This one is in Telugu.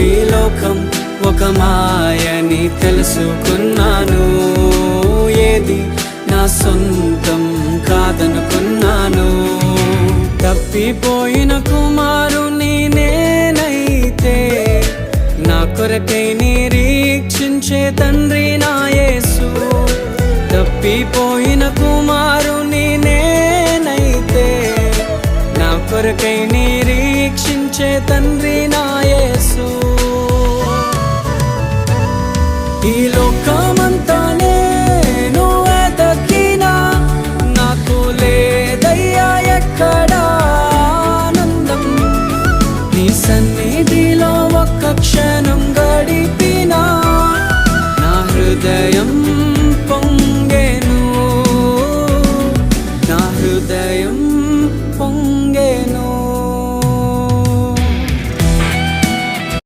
ఈ లోకం ఒక మాయని తెలుసుకున్నాను. ఏది నా సొంతం కాదనుకున్నాను. తప్పిపోయిన కుమారుని నేనైతే నా కొరకై నిరీక్షించే తండ్రి నా యేసు. తప్పిపోయిన కుమారుని నేనైతే నా కొరకై నిరీక్షించే తండ్రి నా యేసు. ఈ లోకమంతా నేను వెతకినా నాకు లేదయ్యా ఎక్కడా ఆనందం. నీ సన్నిధిలో ఒక్క క్షణం గడిపినా నా హృదయం